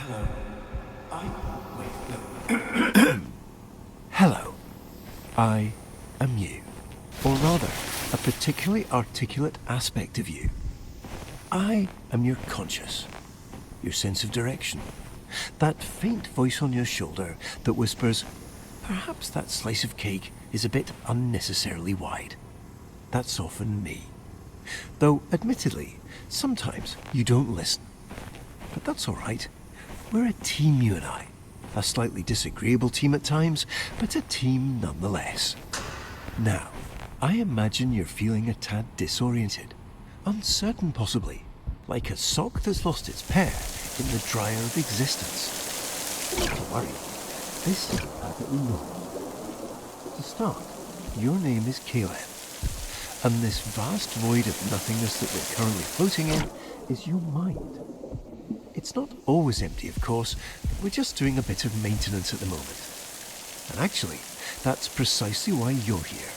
Hello. Wait, no. Hello. I am you. Or rather, a particularly articulate aspect of you. I am your conscious. Your sense of direction. That faint voice on your shoulder that whispers, perhaps that slice of cake is a bit unnecessarily wide. That's often me. Though, admittedly, sometimes you don't listen. But that's all right. We're a team, you and I. A slightly disagreeable team at times, but a team nonetheless. Now, I imagine you're feeling a tad disoriented, uncertain possibly, like a sock that's lost its pair in the dryer of existence. Don't worry, this is perfectly normal. To start, your name is Caleb, and this vast void of nothingness that we're currently floating in is your mind. It's not always empty, of course. We're just doing a bit of maintenance at the moment. And actually, that's precisely why you're here.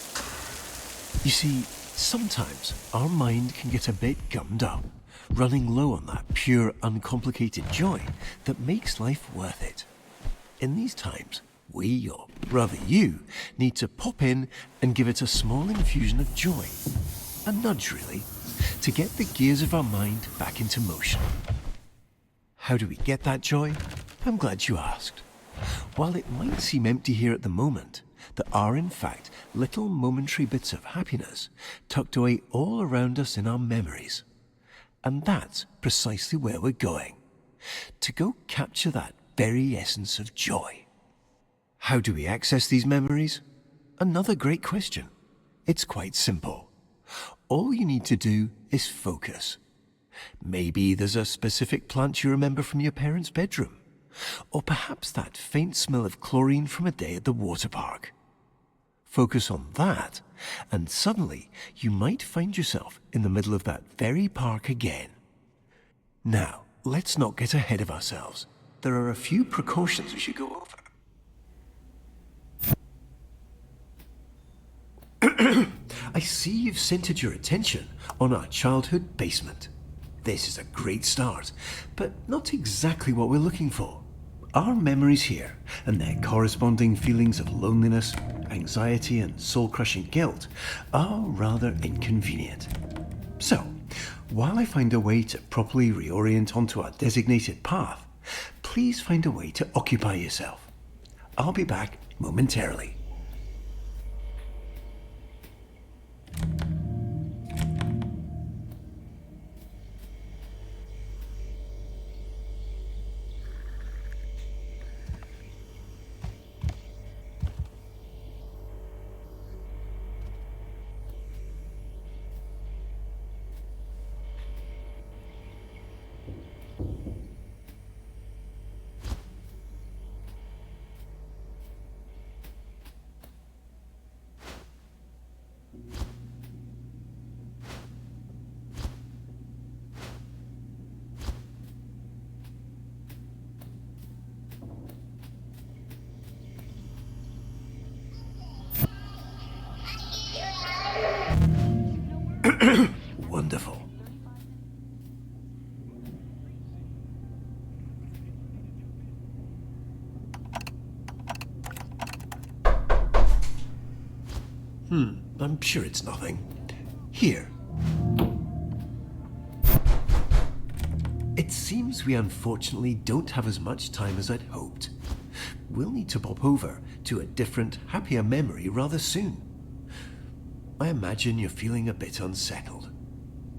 You see, sometimes our mind can get a bit gummed up, running low on that pure, uncomplicated joy that makes life worth it. In these times, we, or rather you, need to pop in and give it a small infusion of joy. A nudge, really, to get the gears of our mind back into motion. How do we get that joy? I'm glad you asked. While it might seem empty here at the moment, there are in fact little momentary bits of happiness tucked away all around us in our memories. And that's precisely where we're going. To go capture that very essence of joy. How do we access these memories? Another great question. It's quite simple. All you need to do is focus. Maybe there's a specific plant you remember from your parents' bedroom. Or perhaps that faint smell of chlorine from a day at the water park. Focus on that, and suddenly you might find yourself in the middle of that very park again. Now, let's not get ahead of ourselves. There are a few precautions we should go over. I see you've centered your attention on our childhood basement. This is a great start, but not exactly what we're looking for. Our memories here, and their corresponding feelings of loneliness, anxiety, and soul-crushing guilt, are rather inconvenient. So, while I find a way to properly reorient onto our designated path, please find a way to occupy yourself. I'll be back momentarily. Wonderful. I'm sure it's nothing. Here. It seems we unfortunately don't have as much time as I'd hoped. We'll need to pop over to a different, happier memory rather soon. I imagine you're feeling a bit unsettled.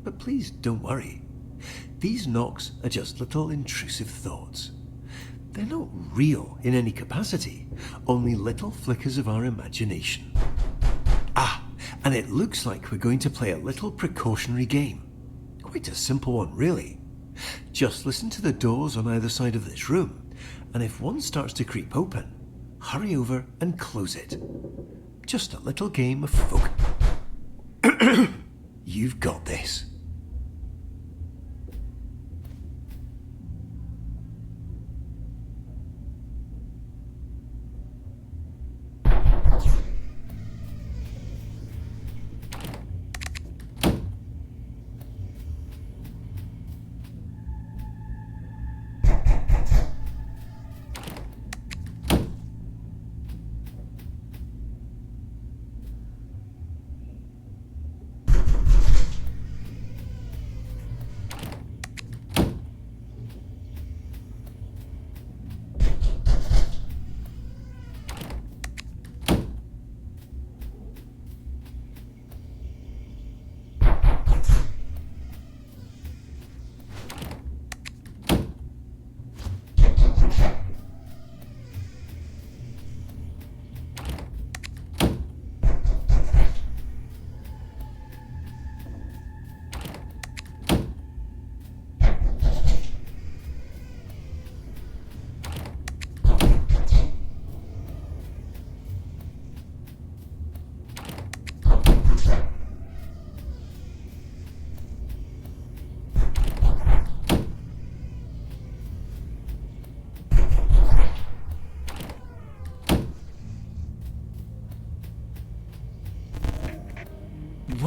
But please don't worry. These knocks are just little intrusive thoughts. They're not real in any capacity, only little flickers of our imagination. And it looks like we're going to play a little precautionary game. Quite a simple one, really. Just listen to the doors on either side of this room, and if one starts to creep open, hurry over and close it. Just a little game of focus. You've got this.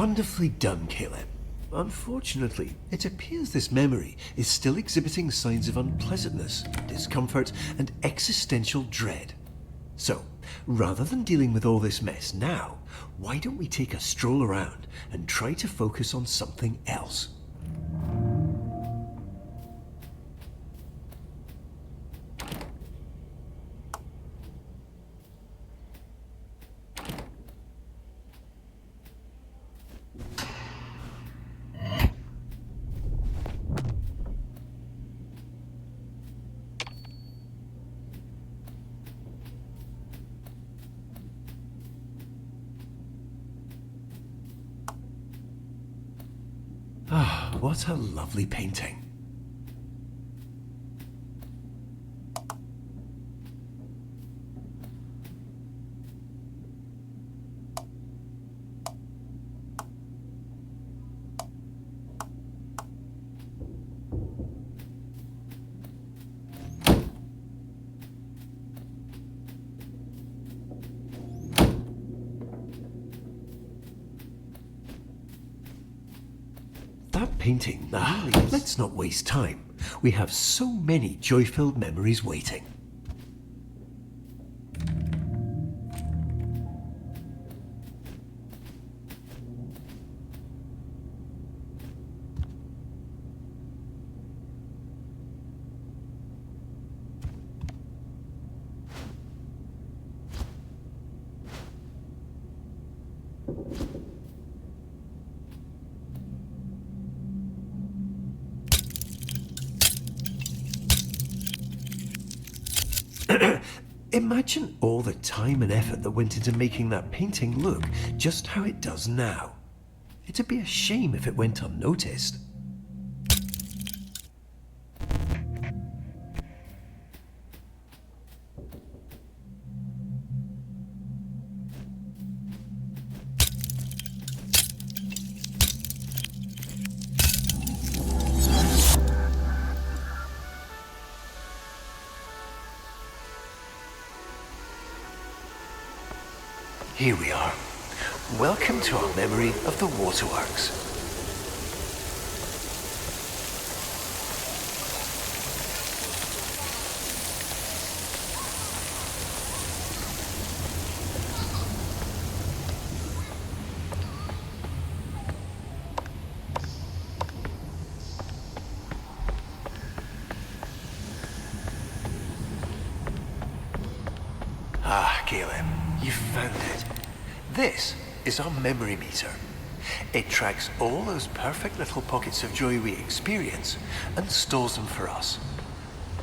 Wonderfully done, Caleb. Unfortunately, it appears this memory is still exhibiting signs of unpleasantness, discomfort, and existential dread. So, rather than dealing with all this mess now, why don't we take a stroll around and try to focus on something else? Ah, what a lovely painting. That painting, really is. Let's not waste time. We have so many joy-filled memories waiting. Imagine all the time and effort that went into making that painting look just how it does now. It'd be a shame if it went unnoticed. Here we are. Welcome to our memory of the waterworks. Ah, Caleb, you found it. This is our memory meter. It tracks all those perfect little pockets of joy we experience and stores them for us.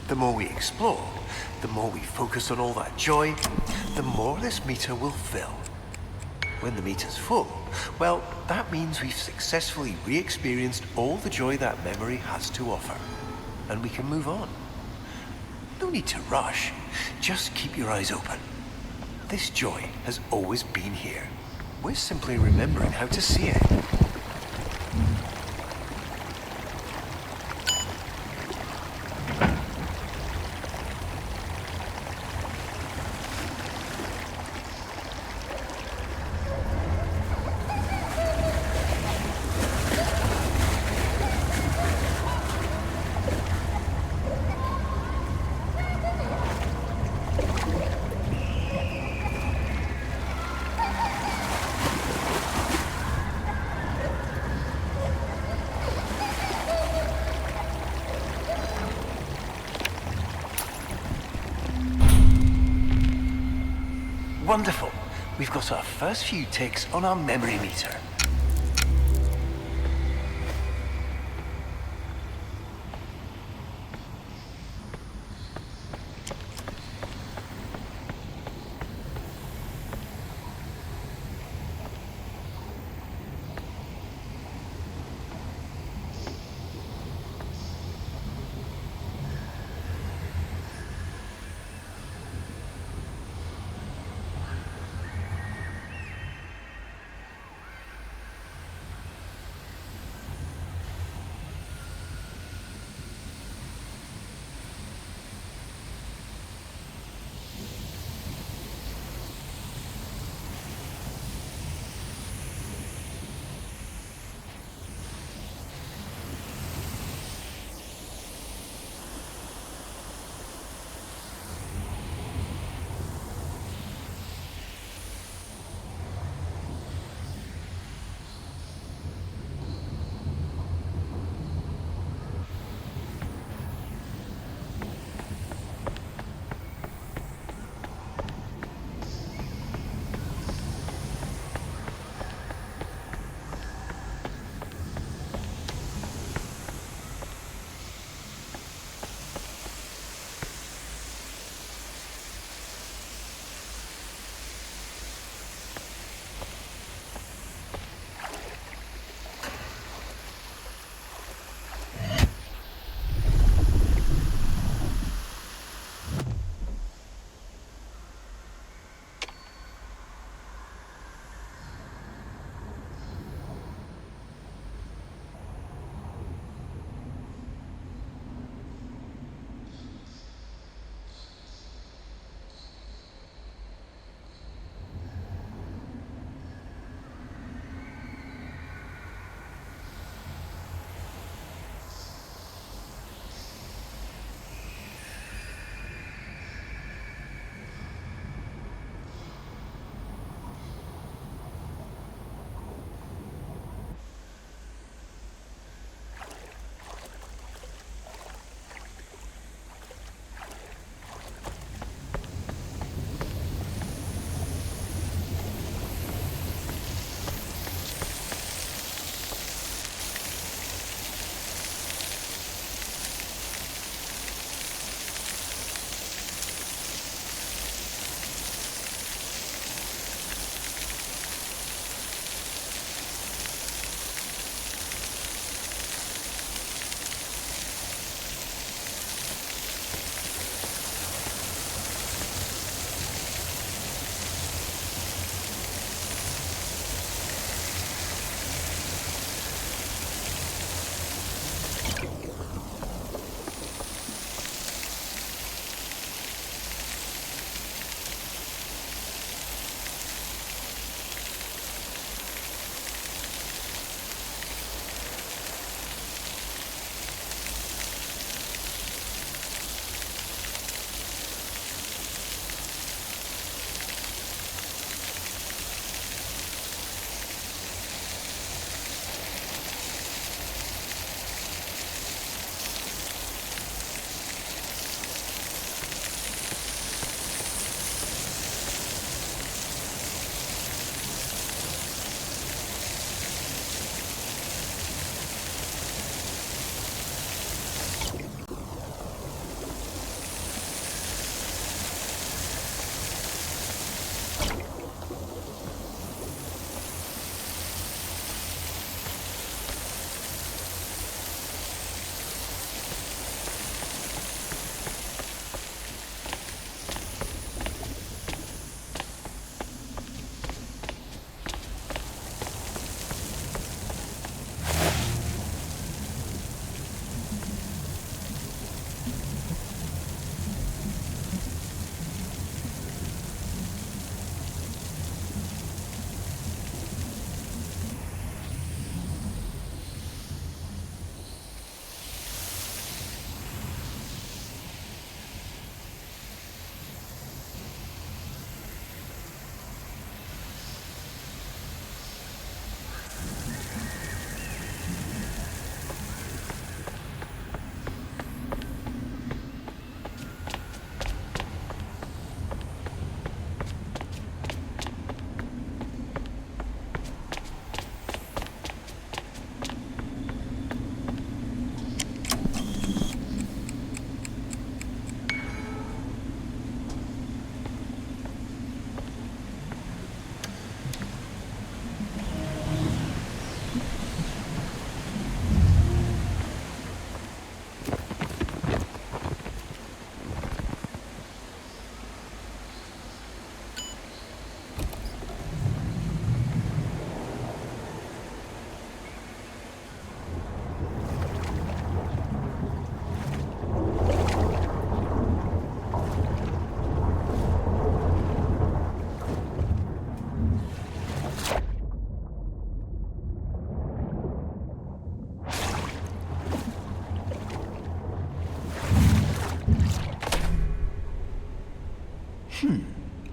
The more we explore, the more we focus on all that joy, the more this meter will fill. When the meter's full, well, that means we've successfully re-experienced all the joy that memory has to offer. And we can move on. No need to rush. Just keep your eyes open. This joy has always been here. We're simply remembering how to see it. Wonderful. We've got our first few ticks on our memory meter.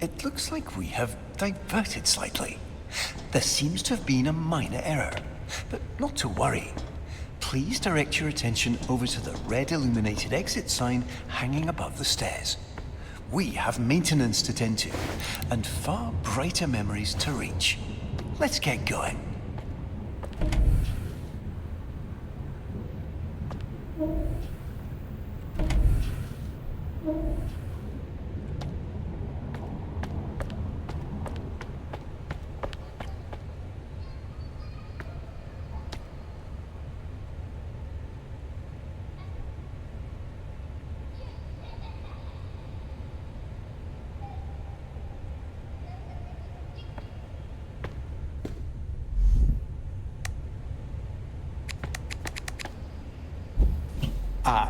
It looks like we have diverted slightly. There seems to have been a minor error, but not to worry. Please direct your attention over to the red illuminated exit sign hanging above the stairs. We have maintenance to tend to, and far brighter memories to reach. Let's get going.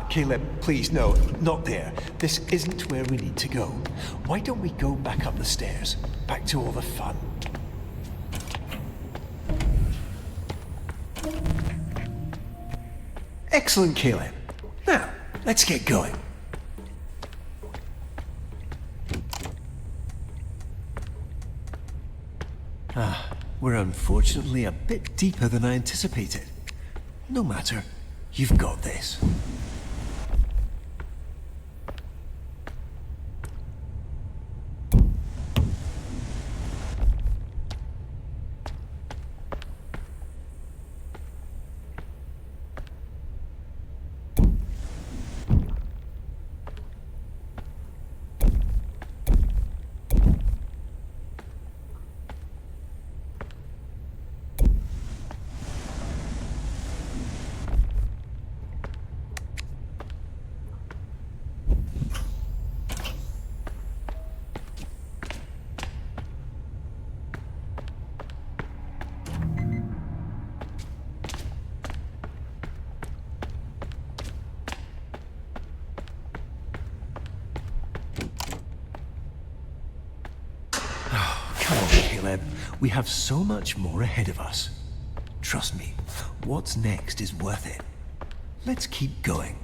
Caleb, please, no, not there. This isn't where we need to go. Why don't we go back up the stairs? Back to all the fun. Excellent, Caleb. Now, let's get going. We're unfortunately a bit deeper than I anticipated. No matter, you've got this. Come on, Caleb. We have so much more ahead of us. Trust me, what's next is worth it. Let's keep going.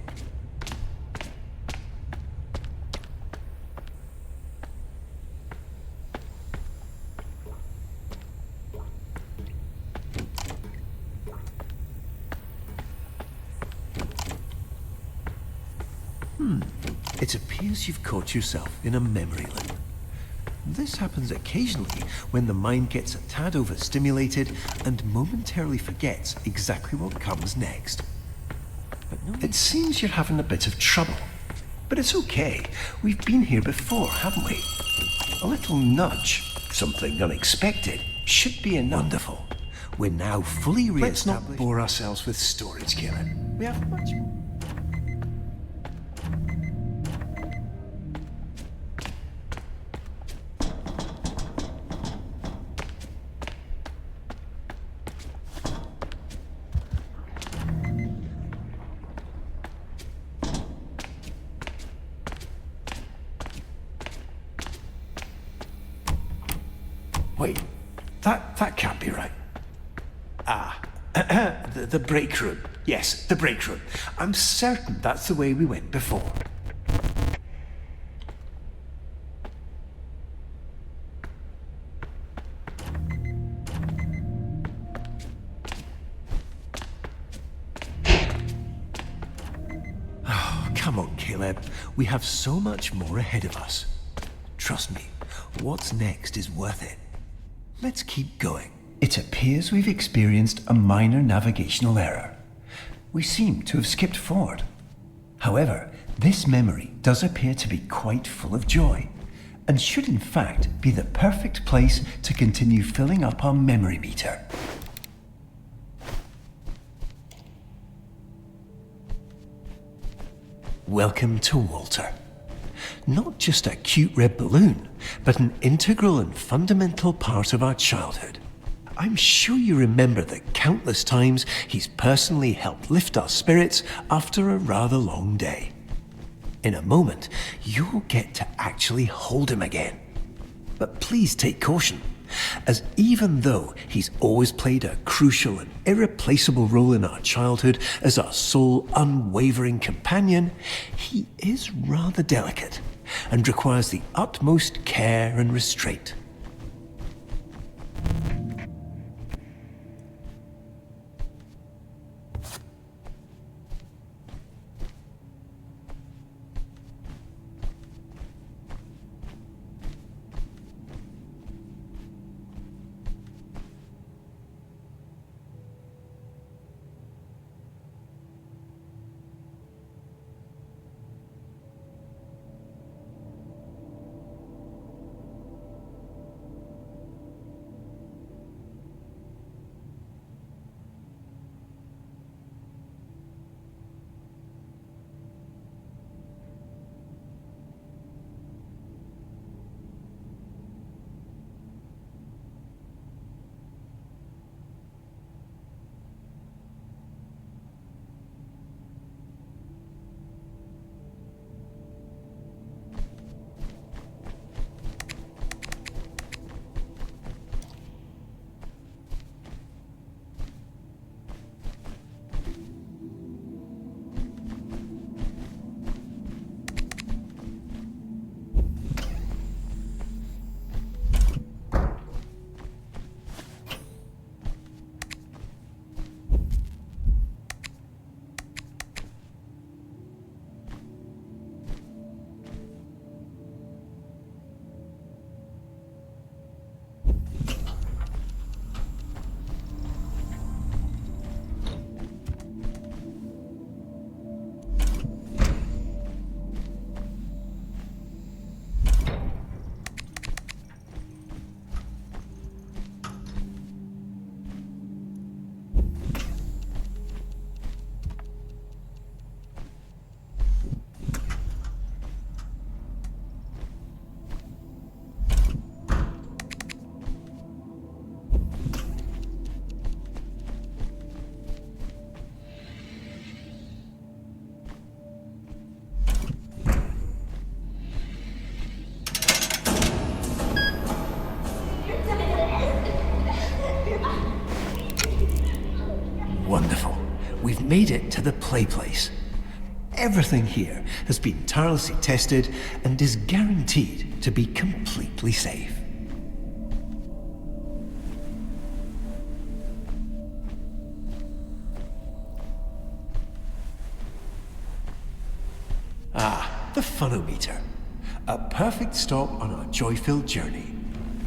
It appears you've caught yourself in a memory loop. This happens occasionally when the mind gets a tad overstimulated and momentarily forgets exactly what comes next. But no, it seems you're having a bit of trouble. But it's okay. We've been here before, haven't we? A little nudge, something unexpected, should be wonderful. We're now fully re-established. Let's not bore ourselves with stories, Caleb. We have much more. Wait, that can't be right. The break room. Yes, the break room. I'm certain that's the way we went before. Oh, come on, Caleb. We have so much more ahead of us. Trust me, what's next is worth it. Let's keep going. It appears we've experienced a minor navigational error. We seem to have skipped forward. However, this memory does appear to be quite full of joy, and should in fact be the perfect place to continue filling up our memory meter. Welcome to Walter. Not just a cute red balloon, but an integral and fundamental part of our childhood. I'm sure you remember the countless times he's personally helped lift our spirits after a rather long day. In a moment, you'll get to actually hold him again. But please take caution, as even though he's always played a crucial and irreplaceable role in our childhood as our sole unwavering companion, he is rather delicate, and requires the utmost care and restraint. Wonderful. We've made it to the play place. Everything here has been tirelessly tested and is guaranteed to be completely safe. Ah, the funometer. A perfect stop on our joy-filled journey.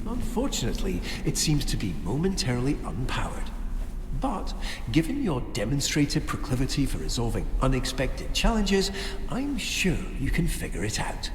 Unfortunately, it seems to be momentarily unpowered. But, given your demonstrated proclivity for resolving unexpected challenges, I'm sure you can figure it out.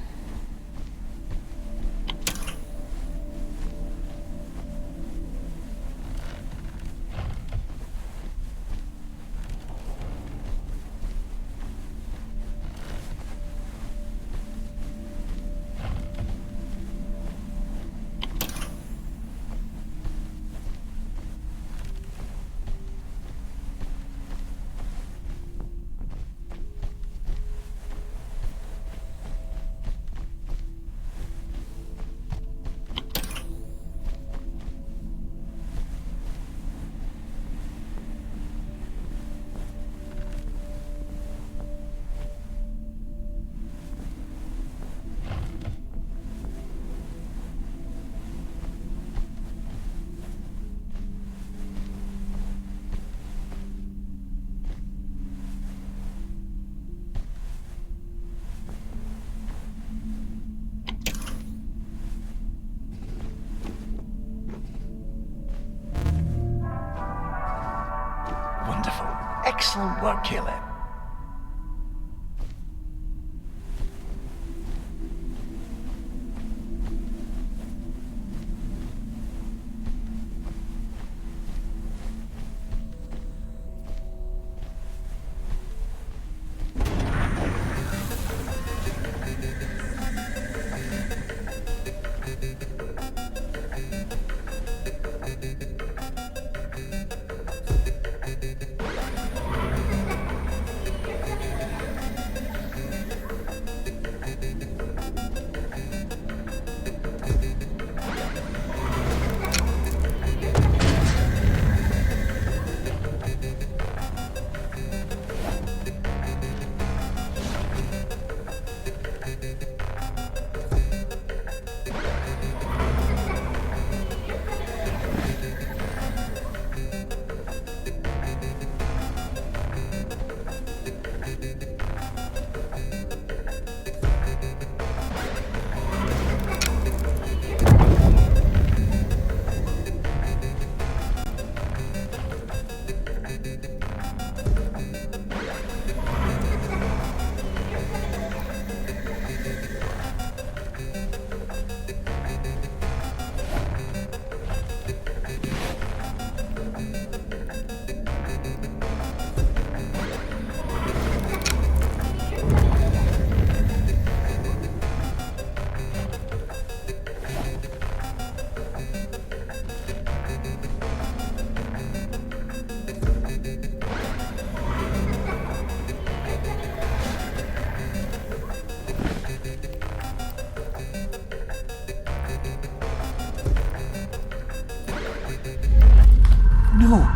Wonderful. Excellent work, Caleb.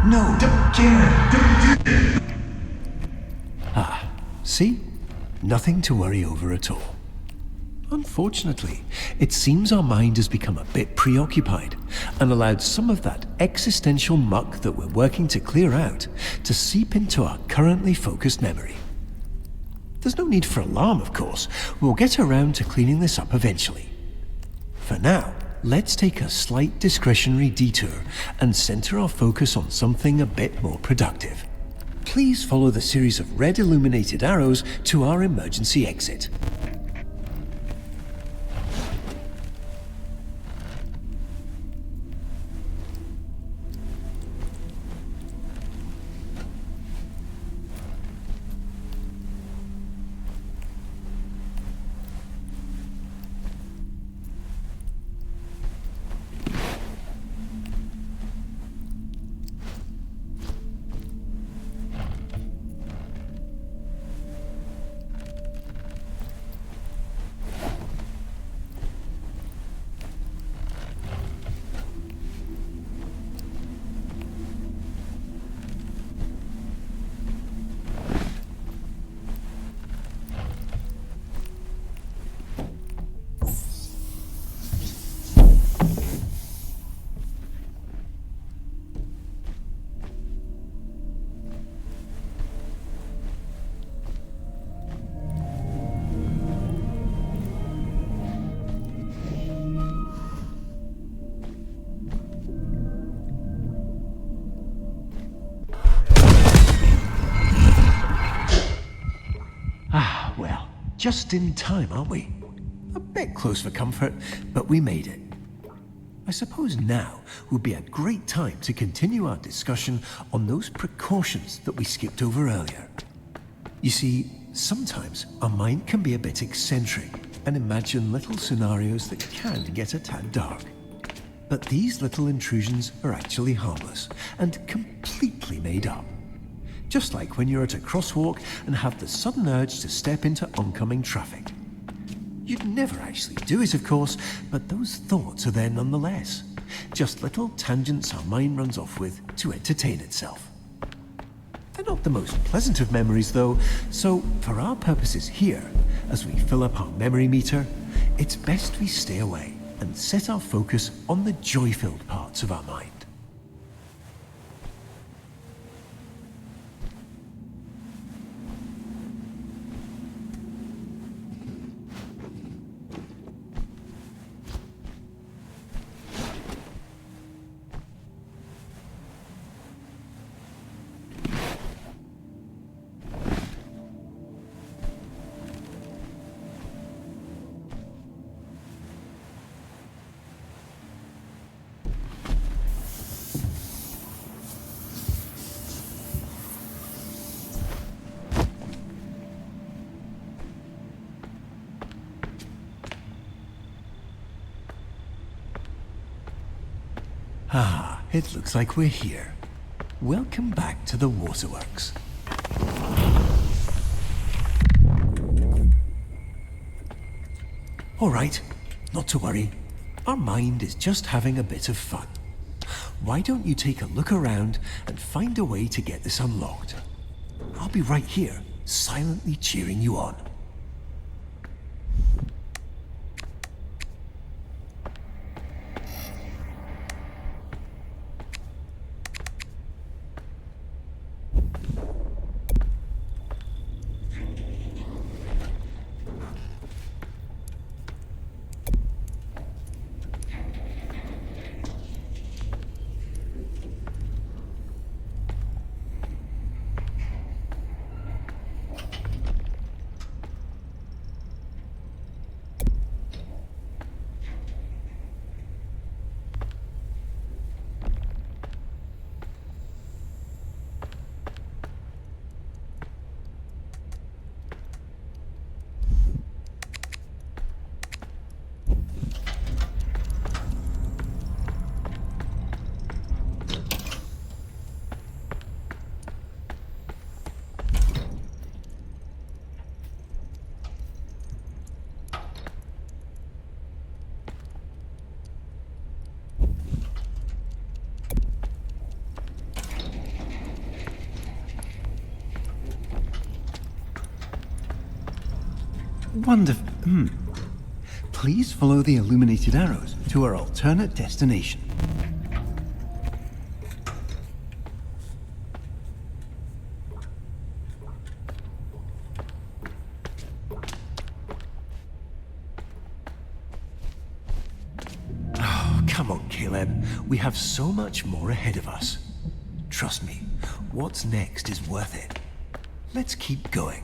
No, don't do it. See? Nothing to worry over at all. Unfortunately, it seems our mind has become a bit preoccupied and allowed some of that existential muck that we're working to clear out to seep into our currently focused memory. There's no need for alarm, of course. We'll get around to cleaning this up eventually. For now, let's take a slight discretionary detour and center our focus on something a bit more productive. Please follow the series of red illuminated arrows to our emergency exit. Well, just in time, aren't we? A bit close for comfort, but we made it. I suppose now would be a great time to continue our discussion on those precautions that we skipped over earlier. You see, sometimes our mind can be a bit eccentric and imagine little scenarios that can get a tad dark. But these little intrusions are actually harmless and completely made up. Just like when you're at a crosswalk and have the sudden urge to step into oncoming traffic. You'd never actually do it, of course, but those thoughts are there nonetheless. Just little tangents our mind runs off with to entertain itself. They're not the most pleasant of memories, though, so for our purposes here, as we fill up our memory meter, it's best we stay away and set our focus on the joy-filled parts of our mind. Ah, it looks like we're here. Welcome back to the waterworks. All right, not to worry. Our mind is just having a bit of fun. Why don't you take a look around and find a way to get this unlocked? I'll be right here, silently cheering you on. Wonderful. Please follow the illuminated arrows to our alternate destination. Oh, come on, Caleb. We have so much more ahead of us. Trust me, what's next is worth it. Let's keep going.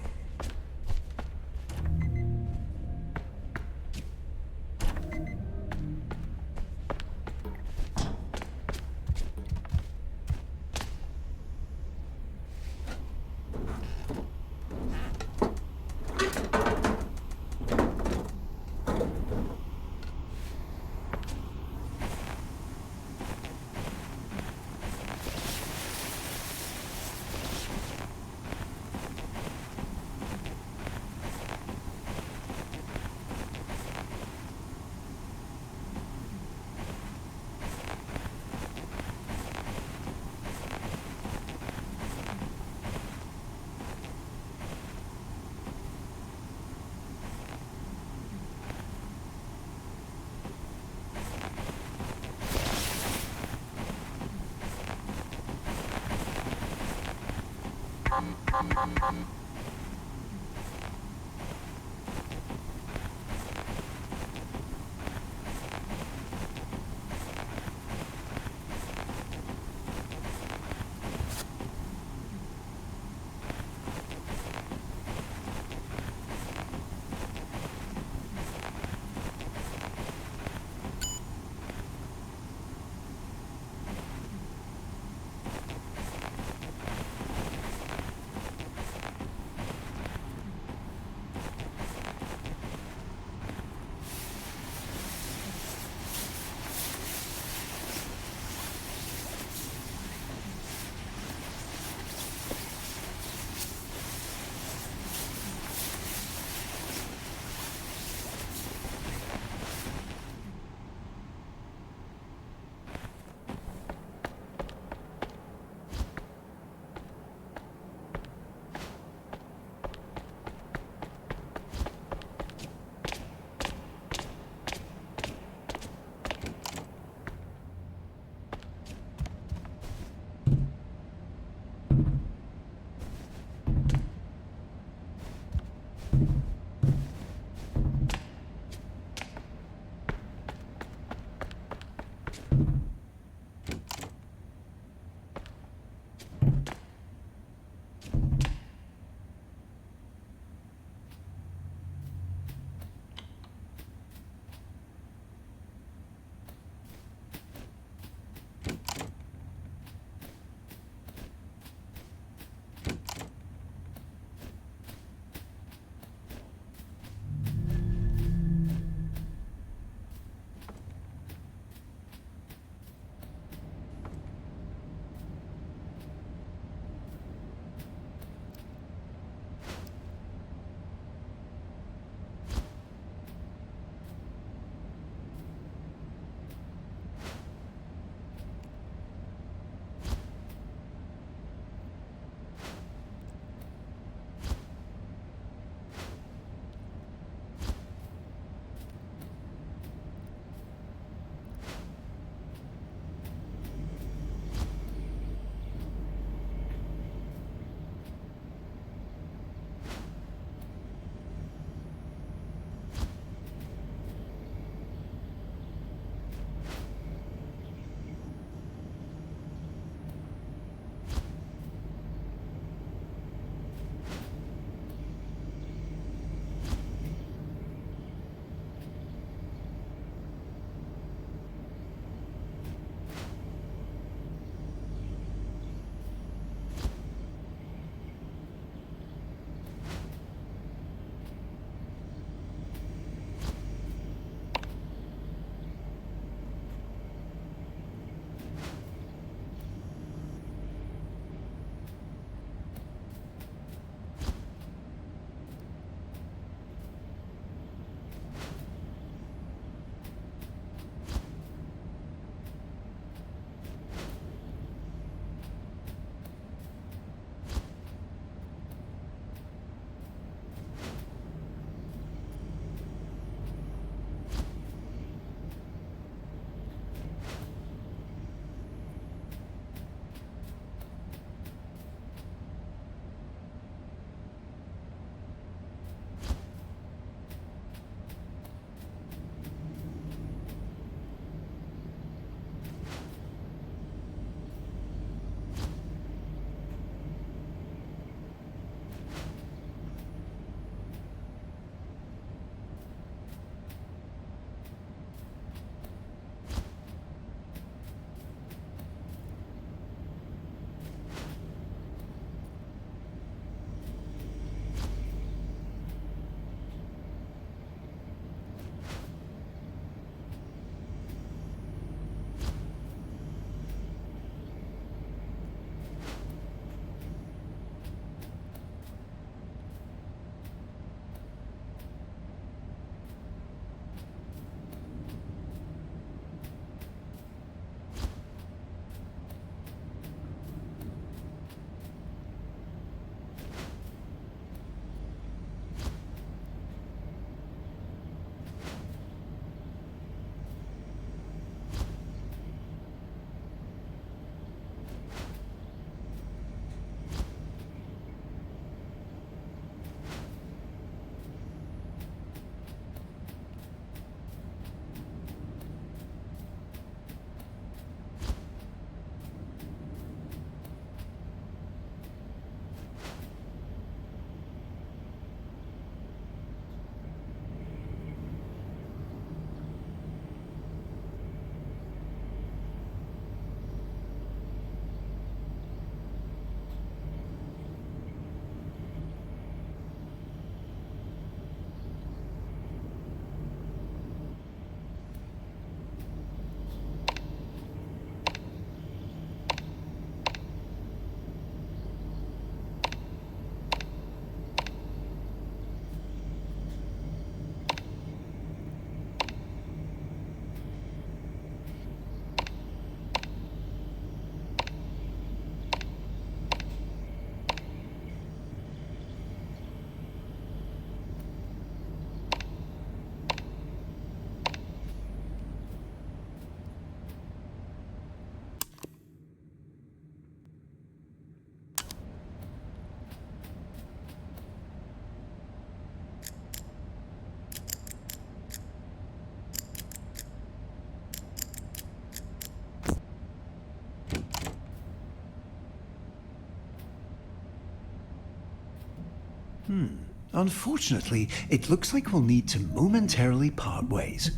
Unfortunately, it looks like we'll need to momentarily part ways.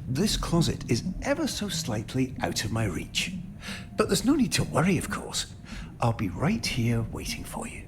This closet is ever so slightly out of my reach. But there's no need to worry, of course. I'll be right here waiting for you.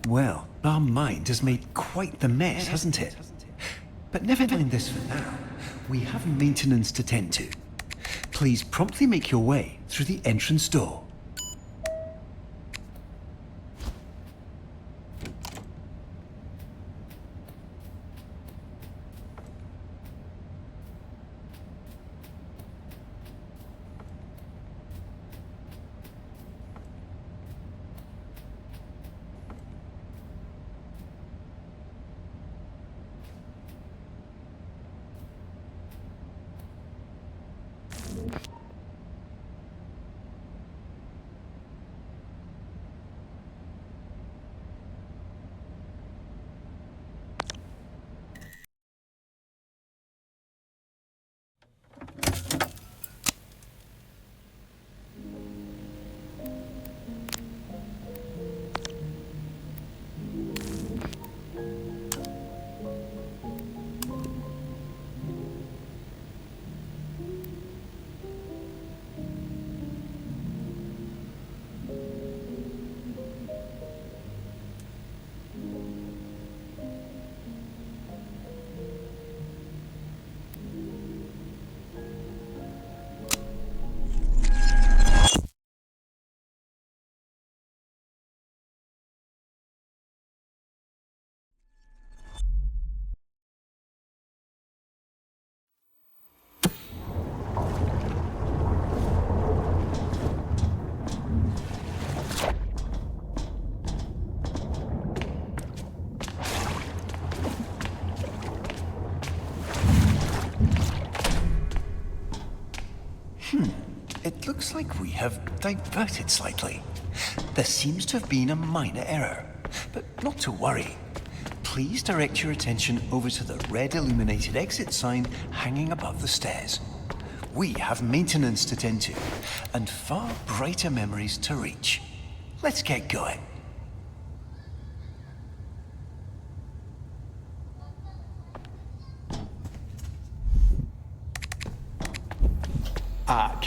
Well, our mind has made quite the mess, hasn't it? But never mind this for now. We have maintenance to tend to. Please promptly make your way through the entrance door. It looks like we have diverted slightly. There seems to have been a minor error, but not to worry. Please direct your attention over to the red illuminated exit sign hanging above the stairs. We have maintenance to tend to, and far brighter memories to reach. Let's get going.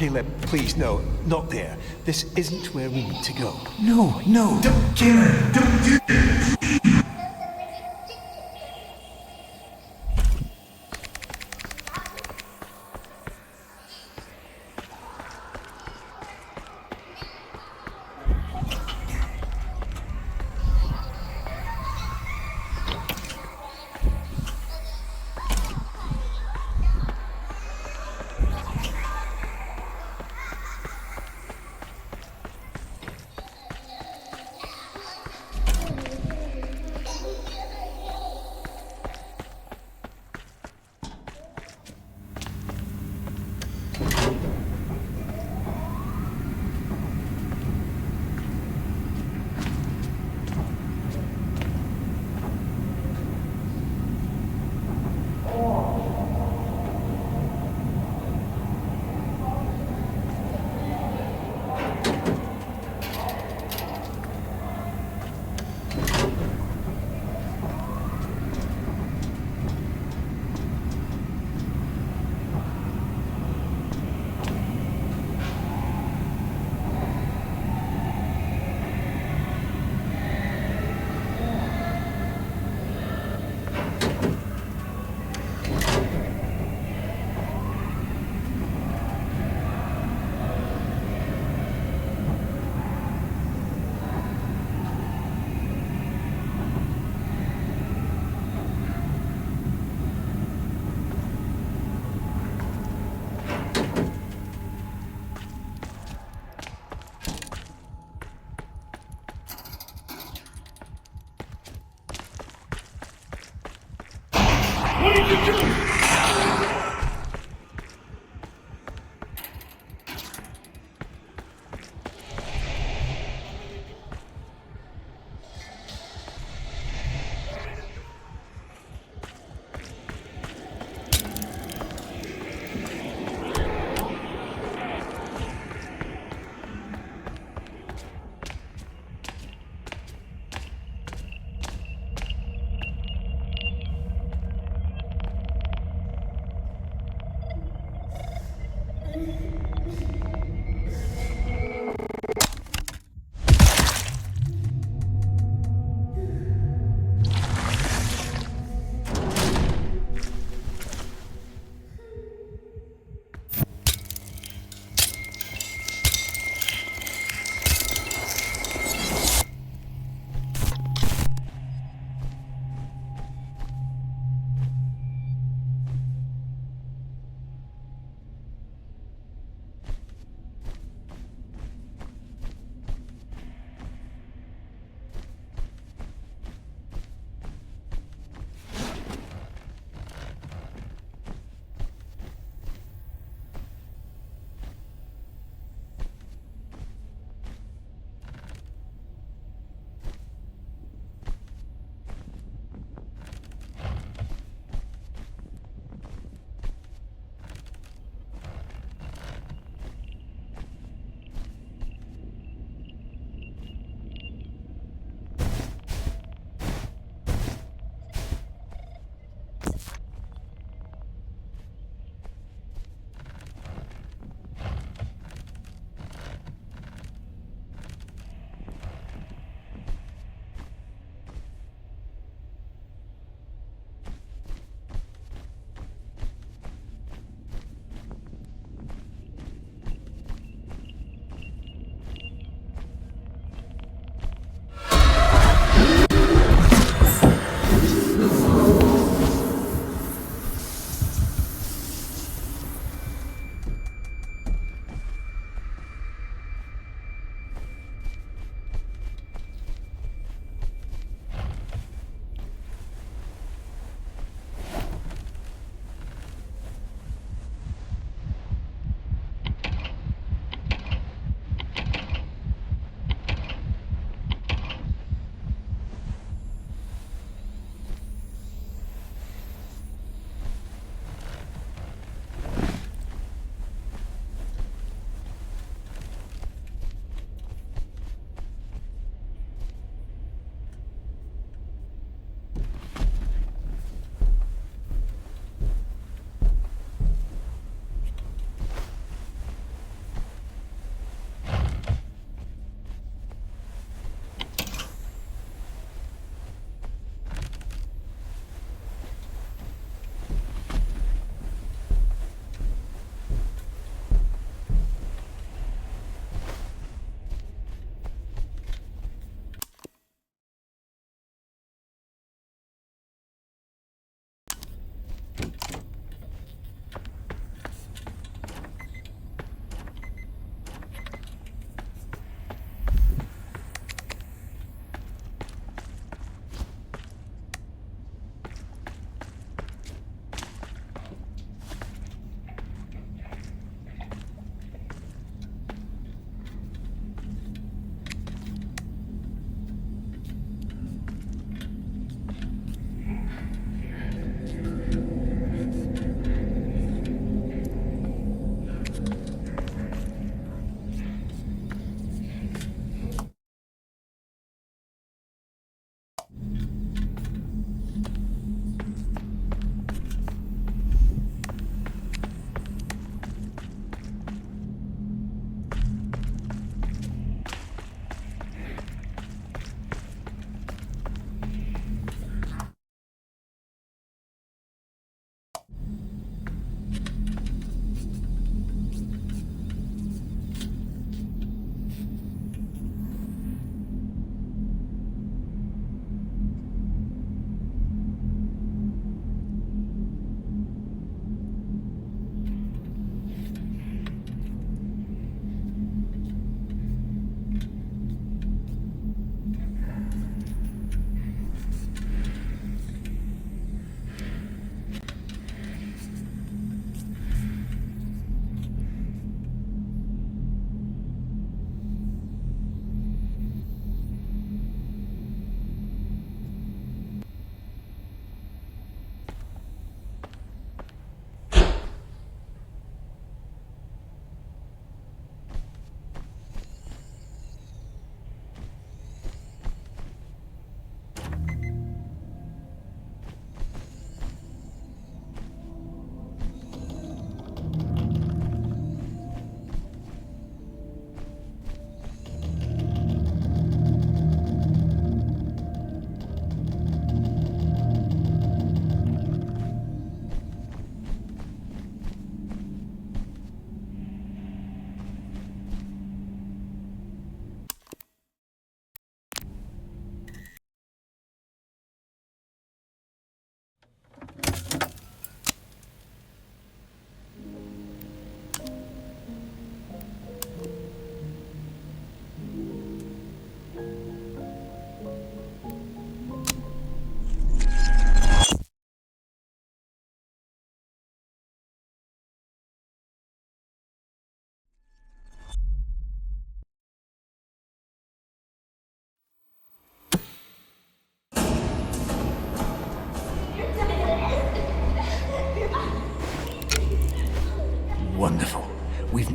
Caleb, please, no, not there. This isn't where we need to go. No, no. Caleb, don't do that.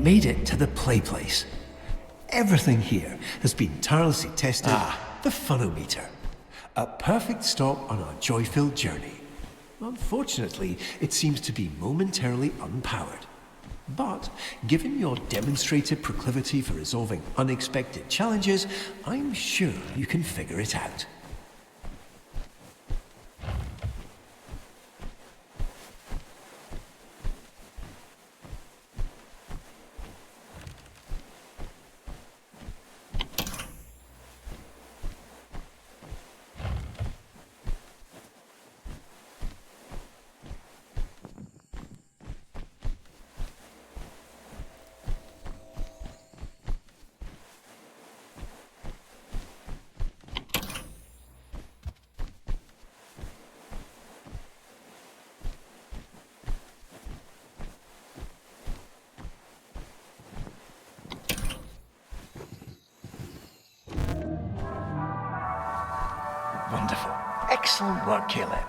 made it to the play place. Everything here has been tirelessly tested. The funometer. A perfect stop on our joy-filled journey. Unfortunately, it seems to be momentarily unpowered. But, given your demonstrated proclivity for resolving unexpected challenges, I'm sure you can figure it out. Wonderful. Excellent work, Caleb.